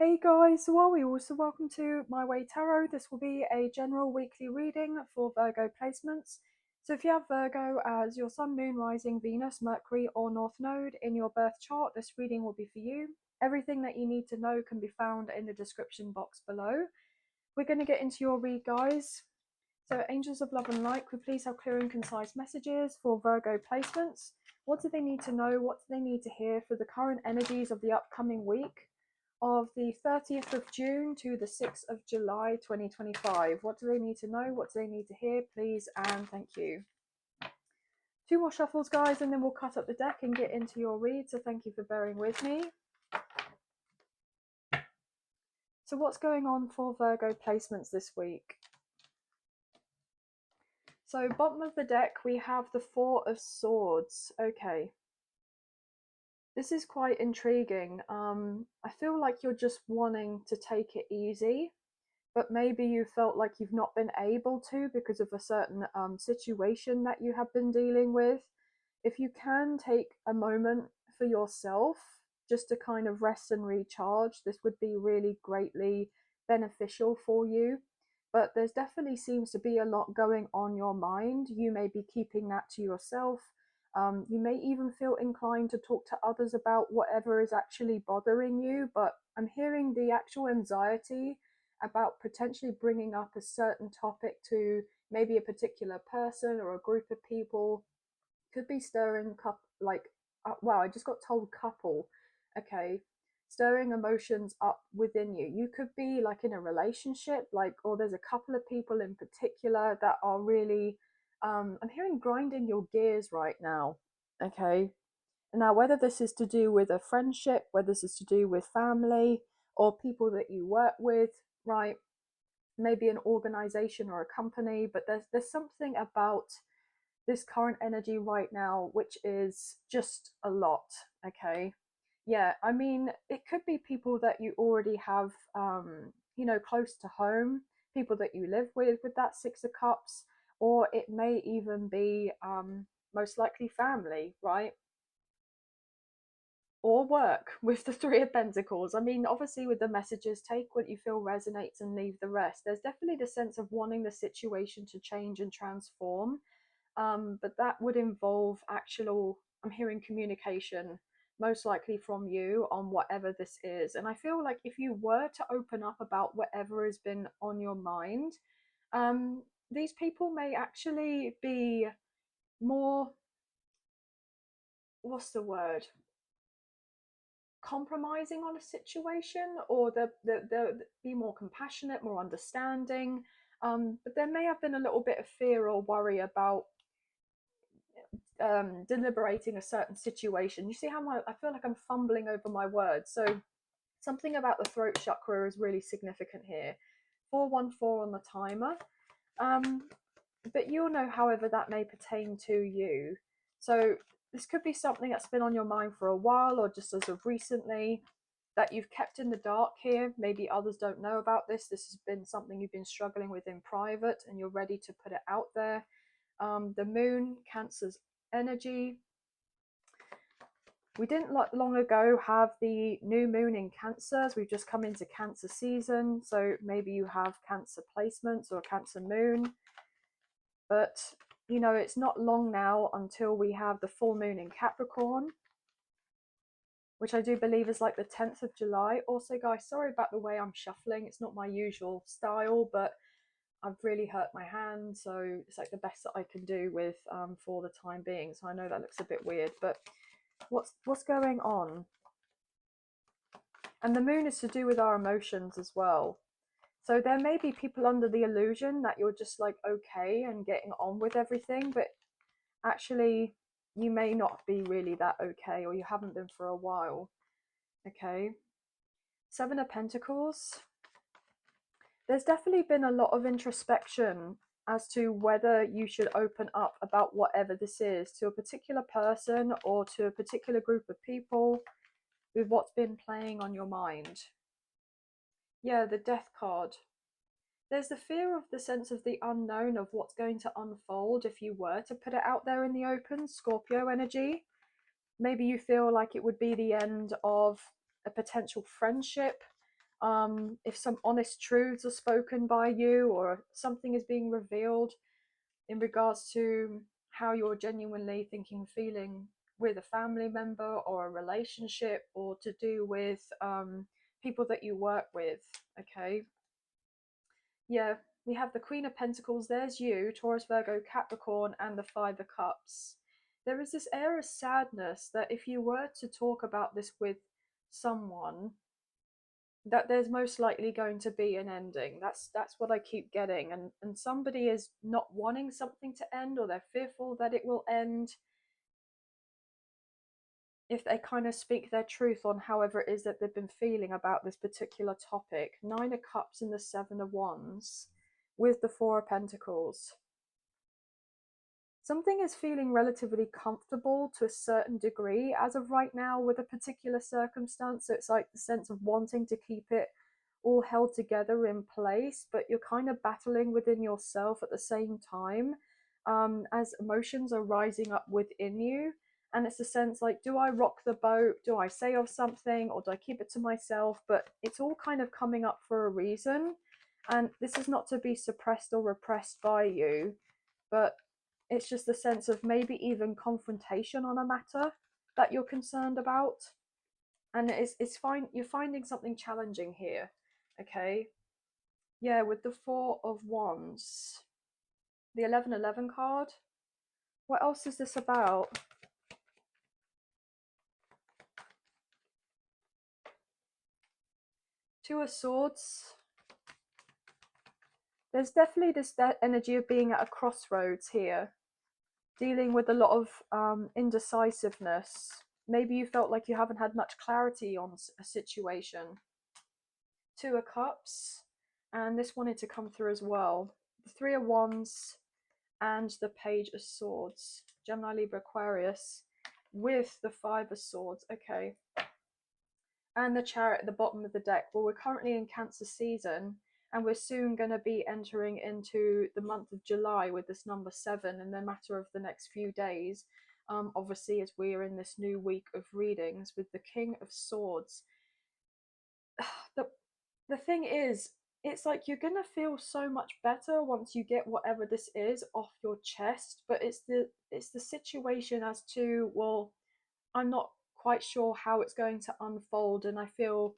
Hey guys, so are we also welcome to My Way Tarot. This will be a general weekly reading for Virgo placements. So if you have Virgo as your Sun, Moon, Rising, Venus, Mercury or North Node in your birth chart, this reading will be for you. Everything that you need to know can be found in the description box below. We're going to get into your read, guys. So angels of love and light, could please have clear and concise messages for Virgo placements. What do they need to know? What do they need to hear for the current energies of the upcoming week of the 30th of June to the 6th of July 2025? What do they need to know? What do they need to hear? Please and thank you. Two more shuffles, guys, and then we'll cut up the deck and get into your read. So thank you for bearing with me. So what's going on for Virgo placements this week? So bottom of the deck, we have the Four of Swords. Okay. This is quite intriguing. I feel like you're just wanting to take it easy, but maybe you felt like you've not been able to because of a certain situation that you have been dealing with. If you can take a moment for yourself just to kind of rest and recharge, this would be really greatly beneficial for you. But there's definitely seems to be a lot going on your mind. You may be keeping that to yourself. You may even feel inclined to talk to others about whatever is actually bothering you, but I'm hearing the actual anxiety about potentially bringing up a certain topic to maybe a particular person or a group of people could be stirring wow, I just got told couple. Okay, stirring emotions up within you. You could be like in a relationship, like, or there's a couple of people in particular that are really I'm hearing grinding your gears right now. Okay, now whether this is to do with a friendship, whether this is to do with family or people that you work with, right? Maybe an organization or a company, but there's something about this current energy right now which is just a lot. Okay, yeah, I mean, it could be people that you already have close to home, people that you live with that Six of Cups, or it may even be most likely family, right? Or work with the Three of Pentacles. I mean, obviously, with the messages, take what you feel resonates and leave the rest. There's definitely the sense of wanting the situation to change and transform, but that would involve actual, I'm hearing communication, most likely from you on whatever this is. And I feel like if you were to open up about whatever has been on your mind, um, these people may actually be more, what's the word? Compromising on a situation, or they'll be more compassionate, more understanding. But there may have been a little bit of fear or worry about deliberating a certain situation. You see how I feel like I'm fumbling over my words. So something about the throat chakra is really significant here. 414 on the timer. But you'll know however that may pertain to you. So this could be something that's been on your mind for a while, or just as of recently, that you've kept in the dark here. Maybe others don't know about this. This has been something you've been struggling with in private and you're ready to put it out there. The moon, Cancer's energy. We didn't long ago have the new moon in Cancer, so we've just come into Cancer season. So maybe you have Cancer placements or Cancer moon. But, you know, it's not long now until we have the full moon in Capricorn, which I do believe is like the 10th of July. Also, guys, sorry about the way I'm shuffling. It's not my usual style, but I've really hurt my hand, so it's like the best that I can do with for the time being. So I know that looks a bit weird, but what's going on? And the moon is to do with our emotions as well. So there may be people under the illusion that you're just like okay and getting on with everything, but actually you may not be really that okay, or you haven't been for a while. Okay, Seven of Pentacles. There's definitely been a lot of introspection as to whether you should open up about whatever this is to a particular person or to a particular group of people with what's been playing on your mind. Yeah, the Death card. There's the fear of the sense of the unknown of what's going to unfold if you were to put it out there in the open. Scorpio energy. Maybe you feel like it would be the end of a potential friendship, if some honest truths are spoken by you, or something is being revealed in regards to how you're genuinely thinking, feeling with a family member or a relationship, or to do with people that you work with. Okay, yeah, we have the Queen of Pentacles. There's you, Taurus, Virgo, Capricorn, and the Five of Cups. There is this air of sadness that if you were to talk about this with someone, that there's most likely going to be an ending. That's what I keep getting, and somebody is not wanting something to end, or they're fearful that it will end if they kind of speak their truth on however it is that they've been feeling about this particular topic. Nine of Cups and the Seven of Wands with the Four of Pentacles. Something is feeling relatively comfortable to a certain degree as of right now with a particular circumstance. So it's like the sense of wanting to keep it all held together in place, but you're kind of battling within yourself at the same time, as emotions are rising up within you. And it's a sense like, do I rock the boat? Do I say off something, or do I keep it to myself? But it's all kind of coming up for a reason. And this is not to be suppressed or repressed by you, but it's just the sense of maybe even confrontation on a matter that you're concerned about. And it's fine, you're finding something challenging here. Okay, yeah, with the Four of Wands, the 1111 card. What else is this about? Two of Swords. There's definitely this that energy of being at a crossroads here, dealing with a lot of indecisiveness. Maybe you felt like you haven't had much clarity on a situation. Two of Cups, and this wanted to come through as well. The Three of Wands and the Page of Swords. Gemini, Libra, Aquarius with the Five of Swords. Okay. And the Chariot at the bottom of the deck. Well, we're currently in Cancer season, and we're soon going to be entering into the month of July with this number 7 in the matter of the next few days. Obviously, as we are in this new week of readings with the King of Swords. The thing is, it's like you're gonna feel so much better once you get whatever this is off your chest, but it's the situation as to, well, I'm not quite sure how it's going to unfold, and I feel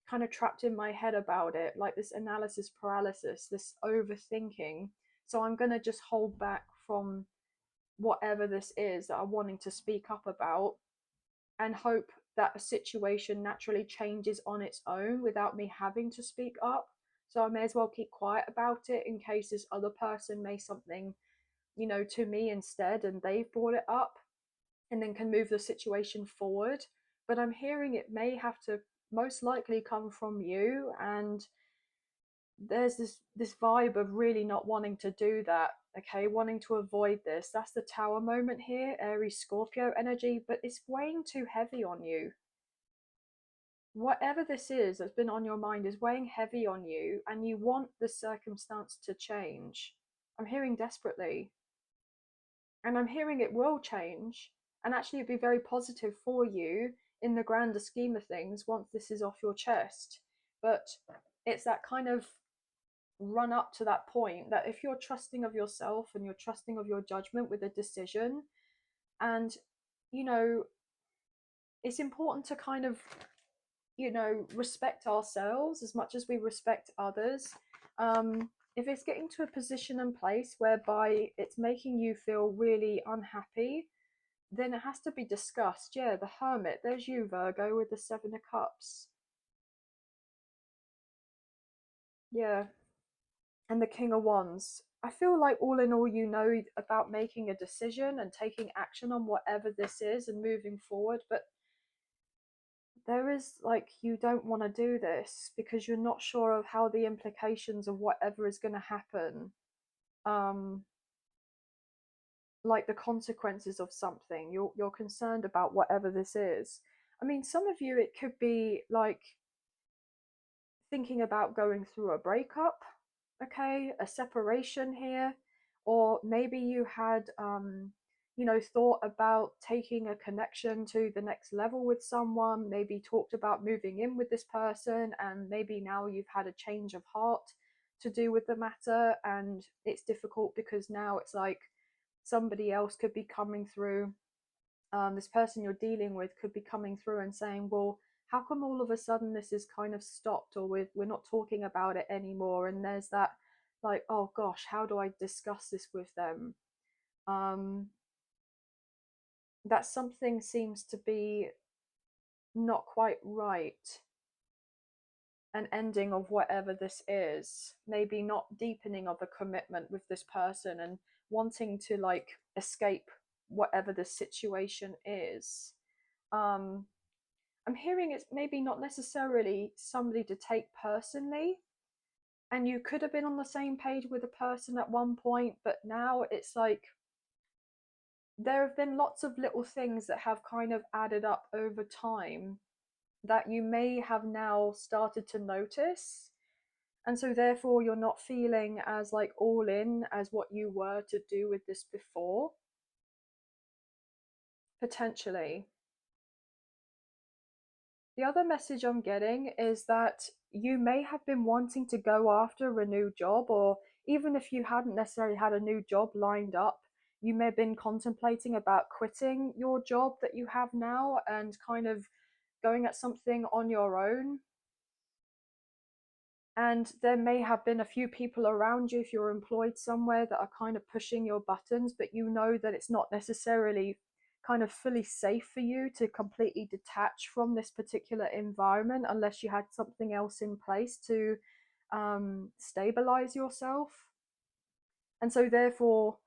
kind of trapped in my head about it, like this analysis paralysis, this overthinking. So I'm gonna just hold back from whatever this is that I'm wanting to speak up about, and hope that a situation naturally changes on its own without me having to speak up. So I may as well keep quiet about it in case this other person may something, to me instead, and they've brought it up and then can move the situation forward. But I'm hearing it may have to most likely come from you, and there's this vibe of really not wanting to do that. Okay, wanting to avoid this. That's the Tower moment here, Aries Scorpio energy, but it's weighing too heavy on you. Whatever this is that's been on your mind is weighing heavy on you, and you want the circumstance to change. I'm hearing desperately, and I'm hearing it will change, and actually it'd be very positive for you in the grander scheme of things once this is off your chest. But it's that kind of run up to that point that if you're trusting of yourself and you're trusting of your judgment with a decision, and it's important to kind of respect ourselves as much as we respect others. If it's getting to a position and place whereby it's making you feel really unhappy, then it has to be discussed. Yeah, the Hermit, there's you, Virgo, with the Seven of Cups. Yeah, and the King of Wands. I feel like all in all, about making a decision and taking action on whatever this is and moving forward, but there is like, you don't want to do this because you're not sure of how the implications of whatever is going to happen, um like the consequences of something. You're concerned about whatever this is. I mean, some of you, it could be like thinking about going through a breakup, okay, a separation here, or maybe you had thought about taking a connection to the next level with someone, maybe talked about moving in with this person, and maybe now you've had a change of heart to do with the matter, and it's difficult because now it's like somebody else could be coming through. This person you're dealing with could be coming through and saying, well, how come all of a sudden this is kind of stopped, or we're not talking about it anymore? And there's that, like, oh gosh, how do I discuss this with them? That something seems to be not quite right. An ending of whatever this is, maybe not deepening of a commitment with this person and wanting to like escape whatever the situation is. um I'm hearing it's maybe not necessarily somebody to take personally, and you could have been on the same page with a person at one point, but now it's like there have been lots of little things that have kind of added up over time that you may have now started to notice. And so therefore you're not feeling as like all in as what you were to do with this before, potentially. The other message I'm getting is that you may have been wanting to go after a new job, or even if you hadn't necessarily had a new job lined up, you may have been contemplating about quitting your job that you have now and kind of going at something on your own. And there may have been a few people around you, if you're employed somewhere, that are kind of pushing your buttons, but you know that it's not necessarily kind of fully safe for you to completely detach from this particular environment unless you had something else in place to stabilize yourself. And so therefore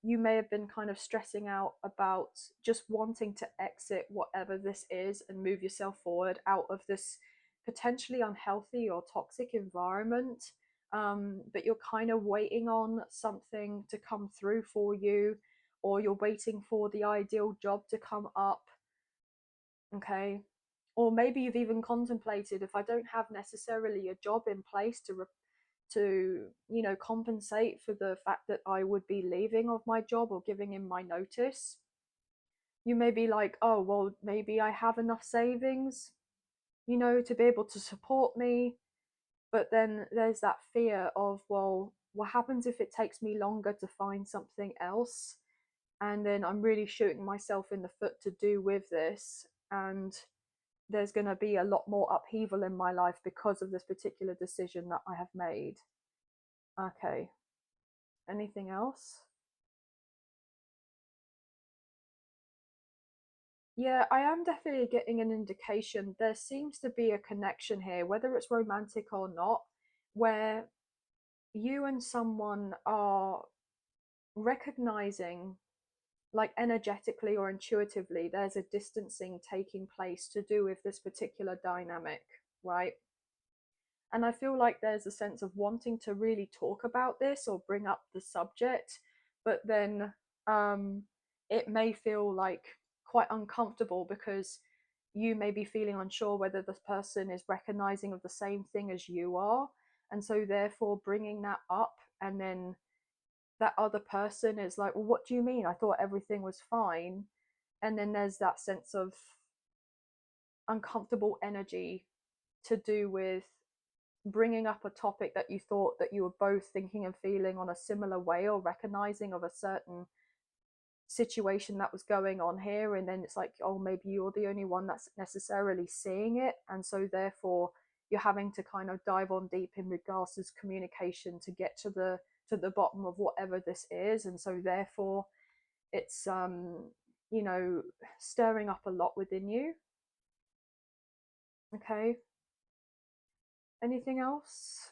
you may have been kind of stressing out about just wanting to exit whatever this is and move yourself forward out of this potentially unhealthy or toxic environment. But you're kind of waiting on something to come through for you, or you're waiting for the ideal job to come up. Okay. Or maybe you've even contemplated, if I don't have necessarily a job in place to compensate for the fact that I would be leaving of my job or giving in my notice, you may be like, oh well, maybe I have enough savings to be able to support me. But then there's that fear of, well, what happens if it takes me longer to find something else, and then I'm really shooting myself in the foot to do with this, and there's going to be a lot more upheaval in my life because of this particular decision that I have made. Okay. Anything else? Yeah, I am definitely getting an indication. There seems to be a connection here, whether it's romantic or not, where you and someone are recognizing, like energetically or intuitively, there's a distancing taking place to do with this particular dynamic, right? And I feel like there's a sense of wanting to really talk about this or bring up the subject, but then um, it may feel like quite uncomfortable because you may be feeling unsure whether this person is recognizing of the same thing as you are. And so, therefore, bringing that up, and then that other person is like, well, what do you mean? I thought everything was fine. And then there's that sense of uncomfortable energy to do with bringing up a topic that you thought that you were both thinking and feeling on a similar way, or recognizing of a certain situation that was going on here, and then it's like, oh, maybe you're the only one that's necessarily seeing it, and so therefore you're having to kind of dive on deep in regards to communication to get to the bottom of whatever this is. And so therefore it's stirring up a lot within you. Okay. Anything else?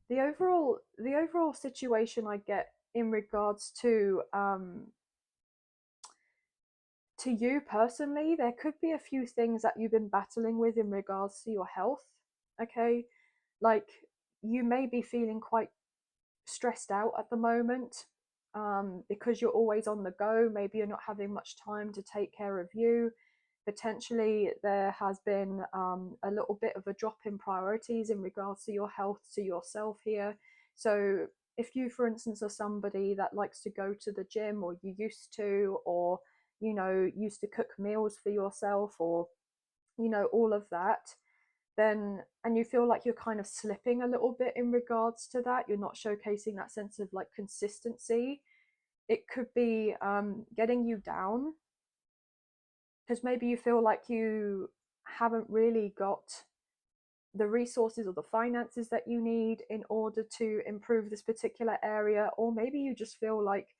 The overall situation I get in regards to you personally, there could be a few things that you've been battling with in regards to your health. Okay. Like, you may be feeling quite stressed out at the moment, because you're always on the go. Maybe you're not having much time to take care of you. Potentially there has been a little bit of a drop in priorities in regards to your health, to yourself here. So if you, for instance, are somebody that likes to go to the gym, or you used to, or used to cook meals for yourself, or all of that, then, and you feel like you're kind of slipping a little bit in regards to that, you're not showcasing that sense of like consistency, it could be getting you down, because maybe you feel like you haven't really got the resources or the finances that you need in order to improve this particular area, or maybe you just feel like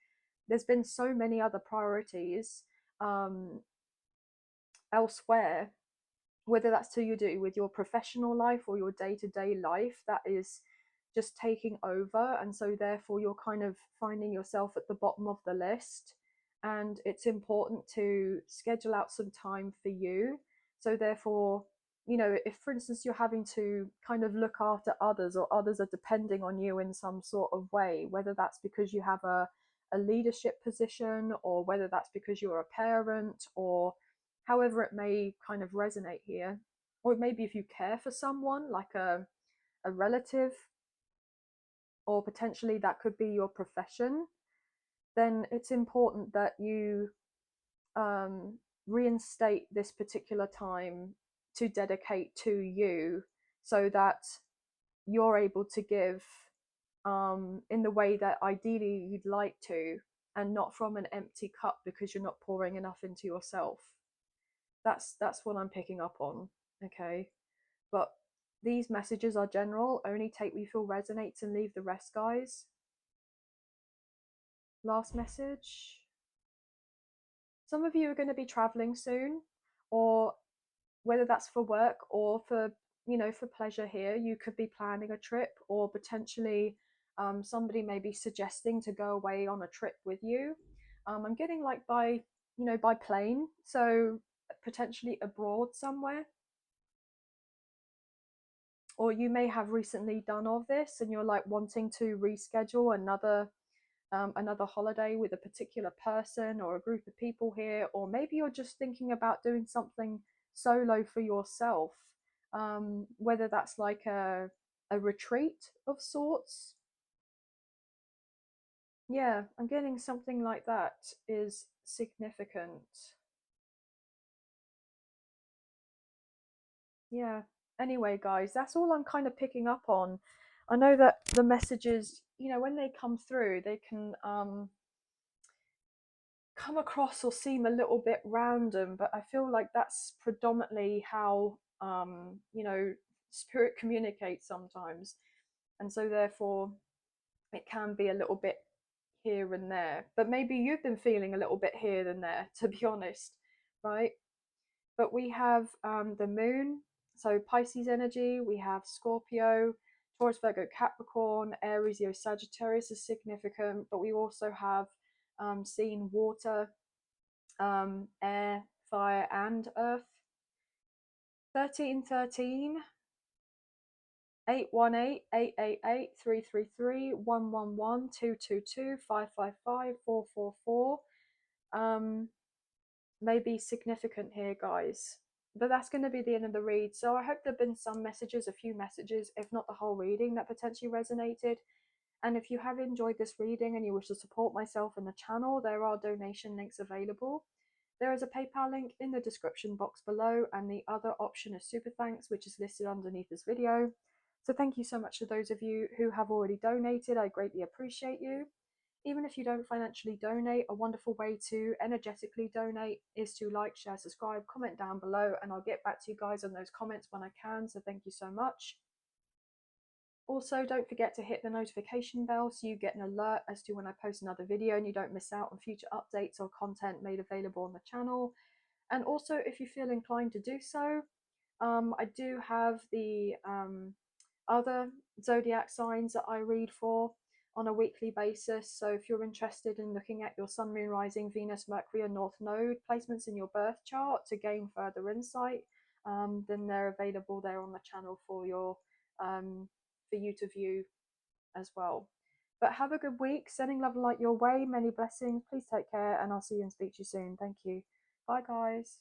there's been so many other priorities um, elsewhere, whether that's to do with your professional life or your day-to-day life, that is just taking over, and so therefore you're kind of finding yourself at the bottom of the list, and it's important to schedule out some time for you. So therefore, if for instance you're having to kind of look after others, or others are depending on you in some sort of way, whether that's because you have a leadership position, or whether that's because you're a parent, or however it may kind of resonate here, or maybe if you care for someone like a relative, or potentially that could be your profession, then it's important that you um, reinstate this particular time to dedicate to you, so that you're able to give in the way that ideally you'd like to, and not from an empty cup because you're not pouring enough into yourself. That's what I'm picking up on. Okay, but these messages are general. Only take what you feel resonates and leave the rest, guys. Last message. Some of you are going to be traveling soon, or whether that's for work or for for pleasure here, you could be planning a trip, or potentially somebody may be suggesting to go away on a trip with you. I'm getting like by plane, so potentially abroad somewhere, or you may have recently done all this and you're like wanting to reschedule another holiday with a particular person or a group of people here, or maybe you're just thinking about doing something solo for yourself, whether that's like a retreat of sorts. Yeah, I'm getting something like that is significant. Yeah. Anyway, guys, that's all I'm kind of picking up on. I know that the messages, when they come through, they can come across or seem a little bit random, but I feel like that's predominantly how spirit communicates sometimes, and so therefore it can be a little bit here and there. But maybe you've been feeling a little bit here and there, to be honest, right? But we have the moon, so Pisces energy, we have Scorpio, Taurus, Virgo, Capricorn, Aries, Leo, Sagittarius is significant, but we also have seen water, air, fire, and earth. 1313, 818, 888, 333, 111, 222, 555, 444. May be significant here, guys. But that's going to be the end of the read. So I hope there have been some messages, a few messages, if not the whole reading, that potentially resonated. And if you have enjoyed this reading and you wish to support myself and the channel, there are donation links available. There is a PayPal link in the description box below, and the other option is Super Thanks, which is listed underneath this video. So thank you so much to those of you who have already donated. I greatly appreciate you. Even if you don't financially donate, a wonderful way to energetically donate is to like, share, subscribe, comment down below, and I'll get back to you guys on those comments when I can. So thank you so much. Also, don't forget to hit the notification bell so you get an alert as to when I post another video and you don't miss out on future updates or content made available on the channel. And also, if you feel inclined to do so, I do have the other zodiac signs that I read for on a weekly basis. So if you're interested in looking at your sun, moon, rising, Venus, Mercury, and North Node placements in your birth chart to gain further insight, then they're available there on the channel for you to view as well. But have a good week. Sending love and light your way. Many blessings. Please take care, and I'll see you and speak to you soon. Thank you. Bye, guys.